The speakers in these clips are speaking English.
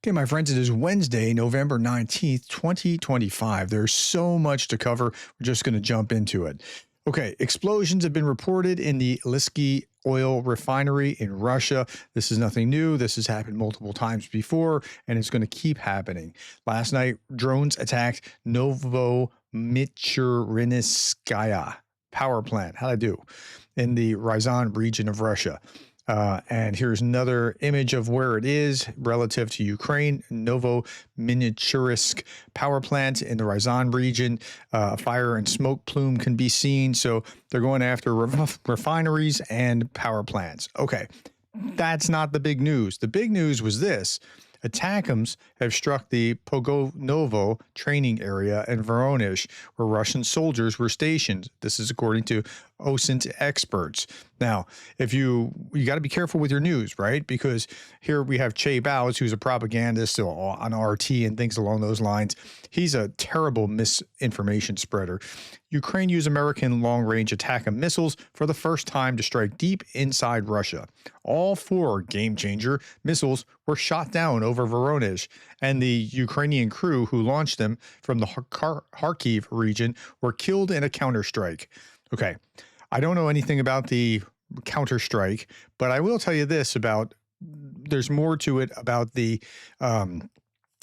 Okay, my friends, it is Wednesday, November 19th, 2025. There's so much to cover. We're just going to jump into it. Okay, explosions have been reported in the Lisky oil refinery in Russia. This is nothing new. This has happened multiple times before, and it's going to keep happening. Last night, drones attacked Novomichurininskaya power plant. How'd I do? In the Ryazan region of Russia. And here's another image of where it is relative to Ukraine. Novomichurisk power plant in the Ryazan region. Fire and smoke plume can be seen. So they're going after refineries and power plants. Okay, that's not the big news. The big news was this. ATACMS have struck the Pogonovo training area in Voronezh, where Russian soldiers were stationed. This is according to OSINT experts. Now, if you got to be careful with your news, right? Because here we have Che Bowes, who's a propagandist on RT and things along those lines. He's a terrible misinformation spreader. Ukraine used American long-range ATACMS missiles for the first time to strike deep inside Russia. All four game-changer missiles were shot down over Voronezh, and the Ukrainian crew who launched them from the Kharkiv region were killed in a counterstrike. Okay, I don't know anything about the counterstrike, but I will tell you this about there's more to it about the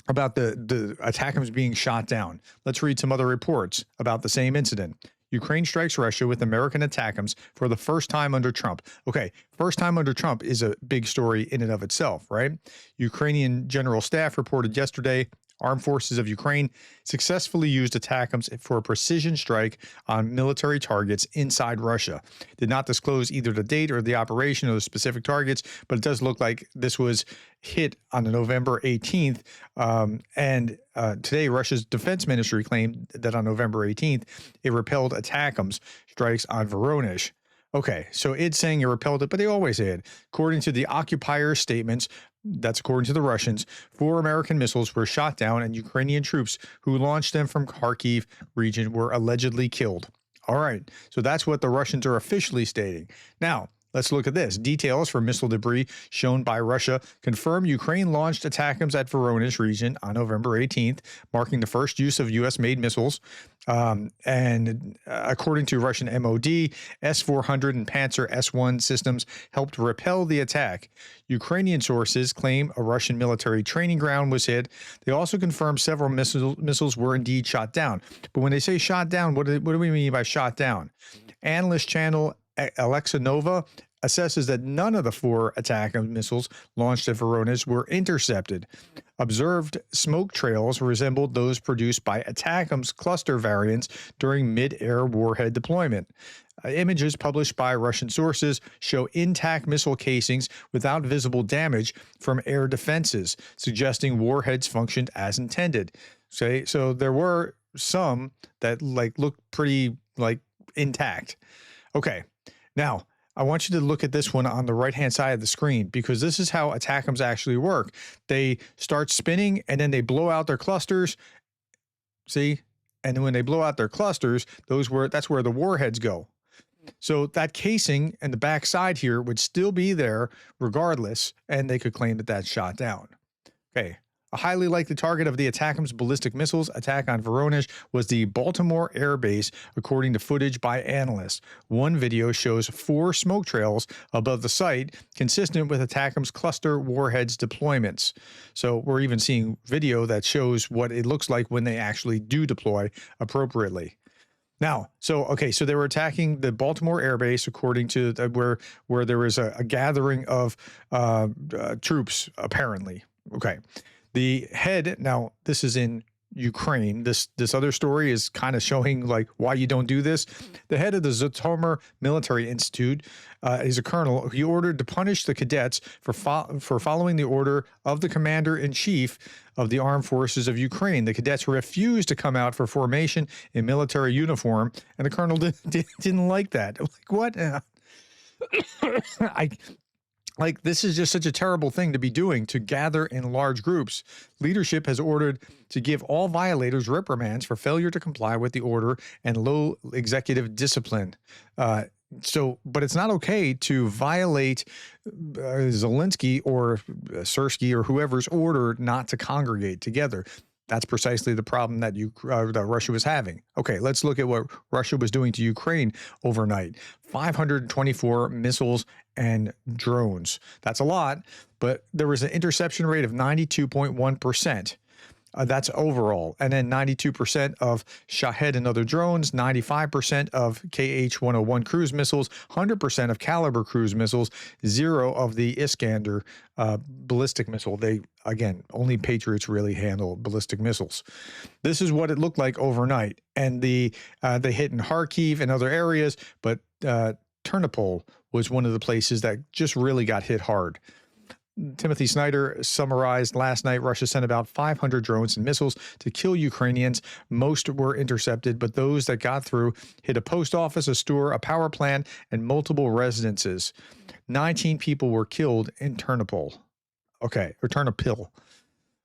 ATACMS being shot down. Let's read some other reports about the same incident. Ukraine strikes Russia with American ATACMS for the first time under Trump. Okay, first time under Trump is a big story in and of itself, right? Ukrainian General Staff reported yesterday Armed Forces of Ukraine successfully used ATACMS for a precision strike on military targets inside Russia. Did not disclose either the date or the operation of the specific targets, but it does look like this was hit on November 18th. Today, Russia's defense ministry claimed that on November 18th, it repelled ATACMS strikes on Voronezh. Okay, so it's saying it repelled it, but they always say it. According to the occupier statements, that's according to the Russians, 4 American missiles were shot down and Ukrainian troops who launched them from Kharkiv region were allegedly killed. All right, so that's what the Russians are officially stating. Now, let's look at this. Details for missile debris shown by Russia confirm Ukraine launched ATACMS at Voronezh region on November 18th, marking the first use of U.S.-made missiles. According to Russian MOD, S-400 and Panzer S-1 systems helped repel the attack. Ukrainian sources claim a Russian military training ground was hit. They also confirmed several missiles were indeed shot down. But when they say shot down, what do we mean by shot down? Analyst channel Alexa Nova assesses that none of the 4 ATACMS missiles launched at Voronezh were intercepted. Observed smoke trails resembled those produced by ATACMS cluster variants during mid-air warhead deployment. Images published by Russian sources show intact missile casings without visible damage from air defenses, suggesting warheads functioned as intended. So there were some that looked pretty intact. Okay. Now, I want you to look at this one on the right-hand side of the screen because this is how ATACMS actually work. They start spinning and then they blow out their clusters. See? And when they blow out their clusters, that's where the warheads go. So that casing and the back side here would still be there regardless, and they could claim that that's shot down. Okay. A highly likely target of the ATACMS ballistic missiles attack on Voronezh was the Baltimore Air Base, according to footage by analysts. One video shows 4 smoke trails above the site, consistent with ATACMS cluster warheads deployments. So we're even seeing video that shows what it looks like when they actually do deploy appropriately. Now, so they were attacking the Baltimore Air Base, according to where there was a gathering of troops, apparently. Okay. The head, now this is in Ukraine. This other story is kind of showing why you don't do this. The head of the Zhytomyr Military Institute is a colonel. He ordered to punish the cadets for following the order of the commander-in-chief of the armed forces of Ukraine. The cadets refused to come out for formation in military uniform, and the colonel didn't like that. What? This is just such a terrible thing to be doing, to gather in large groups. Leadership has ordered to give all violators reprimands for failure to comply with the order and low executive discipline. So, but it's not okay to violate Zelensky or Sersky or whoever's order not to congregate together. That's precisely the problem that that Russia was having. Okay, let's look at what Russia was doing to Ukraine overnight. 524 missiles and drones. That's a lot, but there was an interception rate of 92.1%. That's overall. And then 92% of Shahed and other drones, 95% of KH-101 cruise missiles, 100% of Caliber cruise missiles, 0 of the Iskander ballistic missile. They, again, only Patriots really handle ballistic missiles. This is what it looked like overnight. And they hit in Kharkiv and other areas, but Ternopil was one of the places that just really got hit hard. Timothy Snyder summarized last night, Russia sent about 500 drones and missiles to kill Ukrainians. Most were intercepted, but those that got through hit a post office, a store, a power plant, and multiple residences. 19 people were killed in Ternopil. Okay, or Ternopil.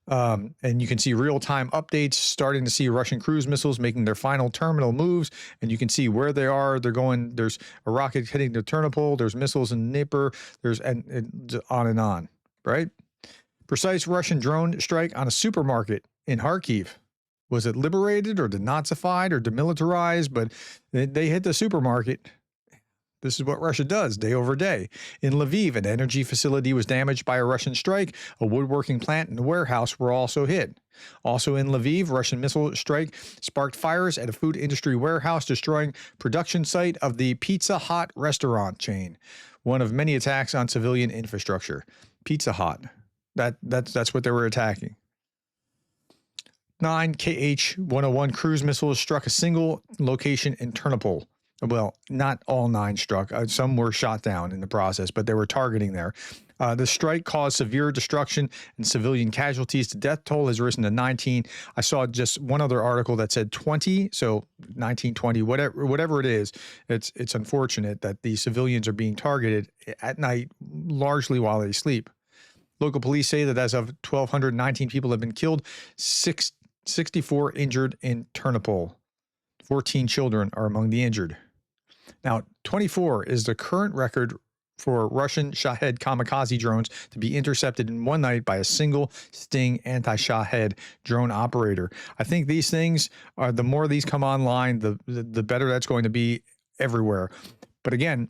And you can see real-time updates, starting to see Russian cruise missiles making their final terminal moves, and you can see where they are. They're going, there's a rocket hitting the Ternopil, there's missiles in Dnipro, there's and on, right? Precise Russian drone strike on a supermarket in Kharkiv. Was it liberated or denazified or demilitarized? But they hit the supermarket. This is what Russia does day over day. In Lviv, an energy facility was damaged by a Russian strike. A woodworking plant and a warehouse were also hit. Also in Lviv, Russian missile strike sparked fires at a food industry warehouse, destroying production site of the Pizza Hut restaurant chain, one of many attacks on civilian infrastructure. Pizza Hut. That's what they were attacking. 9 KH-101 cruise missiles struck a single location in Ternopil. Well, not all 9 struck. Some were shot down in the process, but they were targeting there. The strike caused severe destruction and civilian casualties. The death toll has risen to 19. I saw just one other article that said 20, so 19, 20, whatever it is. It's unfortunate that the civilians are being targeted at night, largely while they sleep. Local police say that as of 1,219 people have been killed, 64 injured in Ternopil. 14 children are among the injured. Now, 24 is the current record for Russian Shahed kamikaze drones to be intercepted in one night by a single Sting anti-Shahed drone operator. I think these things are, the more these come online, the better that's going to be everywhere. But again,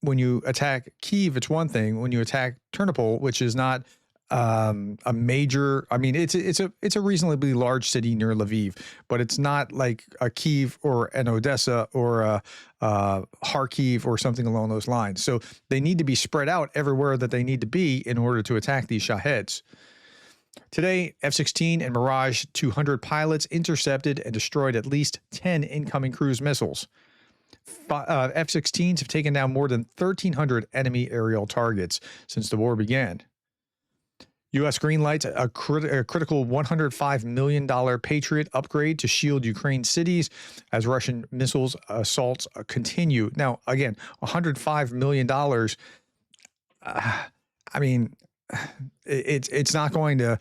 when you attack Kyiv, it's one thing. When you attack Ternopil, which is not a major, I mean, it's a reasonably large city near Lviv, but it's not like a Kyiv or an Odessa or a Kharkiv or something along those lines. So they need to be spread out everywhere that they need to be in order to attack these Shaheds. Today, F-16 and Mirage 200 pilots intercepted and destroyed at least 10 incoming cruise missiles. F-16s have taken down more than 1,300 enemy aerial targets since the war began. U.S. greenlights a critical $105 million Patriot upgrade to shield Ukraine cities as Russian missiles assaults continue. Now, again, $105 million. I mean, it's not going to.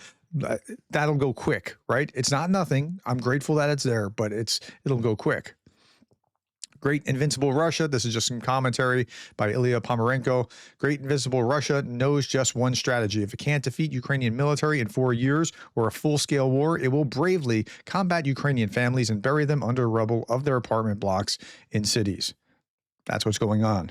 That'll go quick, right? It's not nothing. I'm grateful that it's there, but it'll go quick. Great Invincible Russia. This is just some commentary by Ilya Pomerenko. Great Invincible Russia knows just one strategy. If it can't defeat Ukrainian military in 4 years or a full-scale war, it will bravely combat Ukrainian families and bury them under rubble of their apartment blocks in cities. That's what's going on.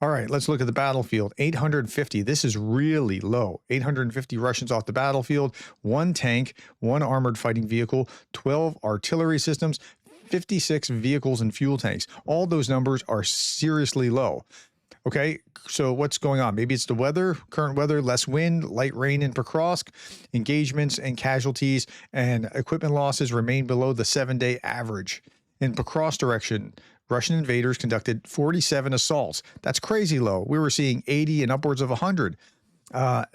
All right, let's look at the battlefield. 850. This is really low. 850 Russians off the battlefield, 1 tank, 1 armored fighting vehicle, 12 artillery systems, 56 vehicles and fuel tanks. All those numbers are seriously low. Okay, so what's going on? Maybe it's the weather, current weather, less wind, light rain in Pokrovsk. Engagements and casualties and equipment losses remain below the 7-day average. In Pokrovsk direction, Russian invaders conducted 47 assaults. That's crazy low. We were seeing 80 and upwards of 100.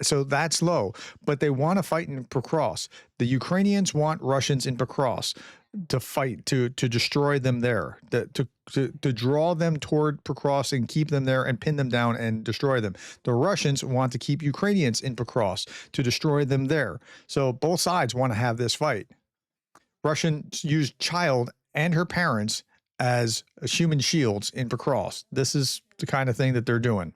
So that's low, but they want to fight in Pokrovsk. The Ukrainians want Russians in Pokrovsk to fight, to destroy them there, to draw them toward Pokrovsk and keep them there and pin them down and destroy them. The Russians want to keep Ukrainians in Pokrovsk to destroy them there. So both sides want to have this fight. Russians used child and her parents as human shields in Pokrovsk. This is the kind of thing that they're doing.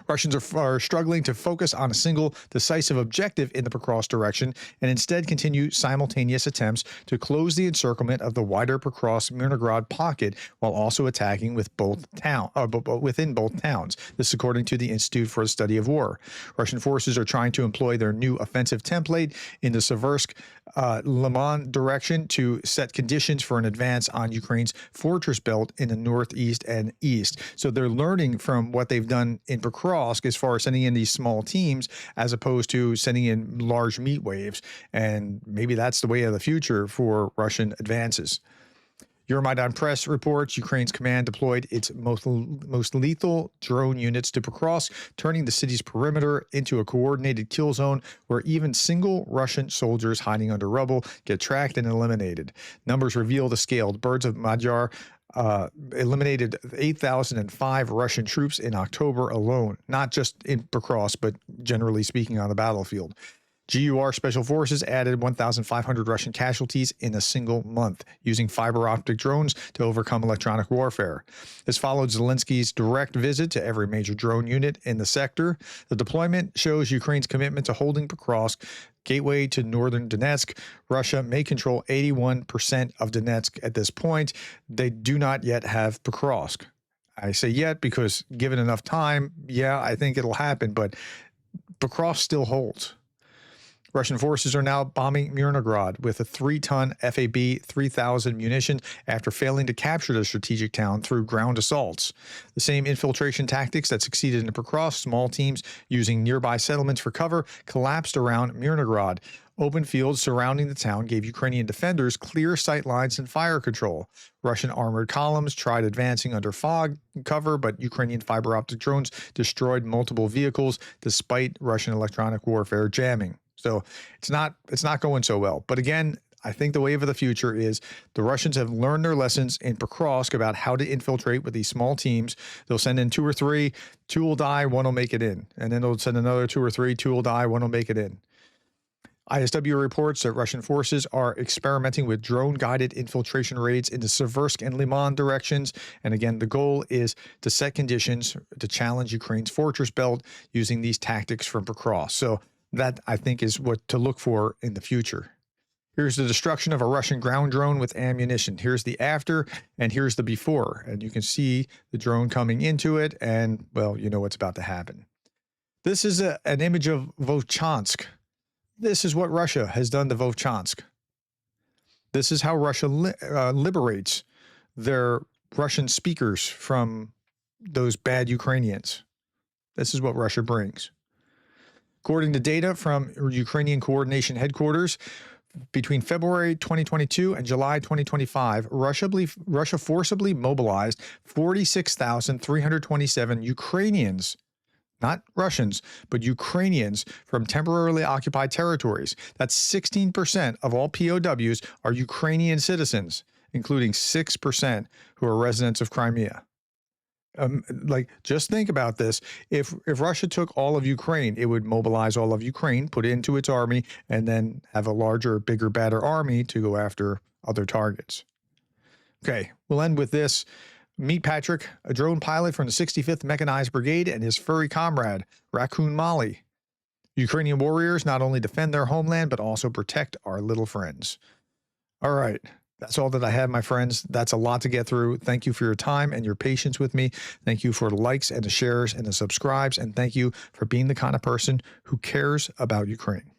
Russians are struggling to focus on a single decisive objective in the Pokrovsk direction and instead continue simultaneous attempts to close the encirclement of the wider Pokrovsk-Mirnograd pocket while also attacking with within both towns. This is according to the Institute for the Study of War. Russian forces are trying to employ their new offensive template in the Seversk-Liman direction to set conditions for an advance on Ukraine's fortress belt in the northeast and east. So they're learning from what they've done in Pokrovsk as far as sending in these small teams as opposed to sending in large meat waves. And maybe that's the way of the future for Russian advances. Euromaidan Press reports Ukraine's command deployed its most lethal drone units to Pokrovsk, turning the city's perimeter into a coordinated kill zone where even single Russian soldiers hiding under rubble get tracked and eliminated. Numbers reveal the scale. Birds of Magyar eliminated 8,005 Russian troops in October alone, not just in Pokrovsk, but generally speaking on the battlefield. GUR Special Forces added 1,500 Russian casualties in a single month, using fiber optic drones to overcome electronic warfare. This followed Zelensky's direct visit to every major drone unit in the sector. The deployment shows Ukraine's commitment to holding Pokrovsk, gateway to northern Donetsk. Russia may control 81% of Donetsk at this point. They do not yet have Pokrovsk. I say yet because given enough time, yeah, I think it'll happen, but Pokrovsk still holds. Russian forces are now bombing Mirnograd with a 3-ton FAB 3000 munitions after failing to capture the strategic town through ground assaults. The same infiltration tactics that succeeded in Pokrovsk, small teams using nearby settlements for cover, collapsed around Mirnograd. Open fields surrounding the town gave Ukrainian defenders clear sight lines and fire control. Russian armored columns tried advancing under fog cover, but Ukrainian fiber optic drones destroyed multiple vehicles despite Russian electronic warfare jamming. So it's not going so well. But again, I think the wave of the future is the Russians have learned their lessons in Pokrovsk about how to infiltrate with these small teams. They'll send in 2 or 3, 2 will die, 1 will make it in. And then they'll send another 2 or 3, 2 will die, 1 will make it in. ISW reports that Russian forces are experimenting with drone-guided infiltration raids in the Seversk and Liman directions. And again, the goal is to set conditions to challenge Ukraine's fortress belt using these tactics from Pokrovsk. So that, I think, is what to look for in the future. Here's the destruction of a Russian ground drone with ammunition. Here's the after, and here's the before. And you can see the drone coming into it, and, well, you know what's about to happen. This is an image of Voronezh. This is what Russia has done to Voronezh. This is how Russia liberates their Russian speakers from those bad Ukrainians. This is what Russia brings. According to data from Ukrainian Coordination Headquarters, between February 2022 and July 2025, Russia forcibly mobilized 46,327 Ukrainians, not Russians, but Ukrainians from temporarily occupied territories. That's 16% of all POWs are Ukrainian citizens, including 6% who are residents of Crimea. Just think about this. If Russia took all of Ukraine, it would mobilize all of Ukraine, put it into its army, and then have a larger, bigger, badder army to go after other targets. Okay, we'll end with this. Meet Patrick, a drone pilot from the 65th Mechanized Brigade, and his furry comrade, Raccoon Molly. Ukrainian warriors not only defend their homeland, but also protect our little friends. All right. That's all that I have, my friends. That's a lot to get through. Thank you for your time and your patience with me. Thank you for the likes and the shares and the subscribes. And thank you for being the kind of person who cares about Ukraine.